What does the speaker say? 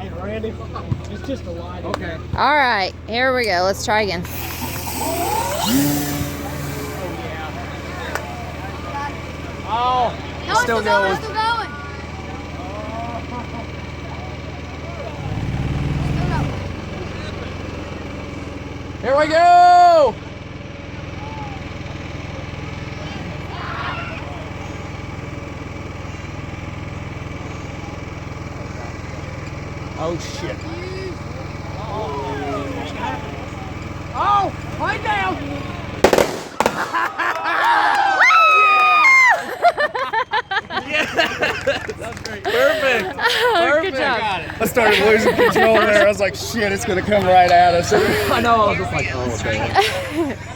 Hey, Randy, it's just a light. Okay. All right, here we go. Let's try again. Oh, No, it's still going. It's still going. Here we go. Oh shit. Oh, play down. That's great. Perfect. Good job. I started losing control there. I was like, shit, it's going to come right at us. I know. I was just like, oh, okay.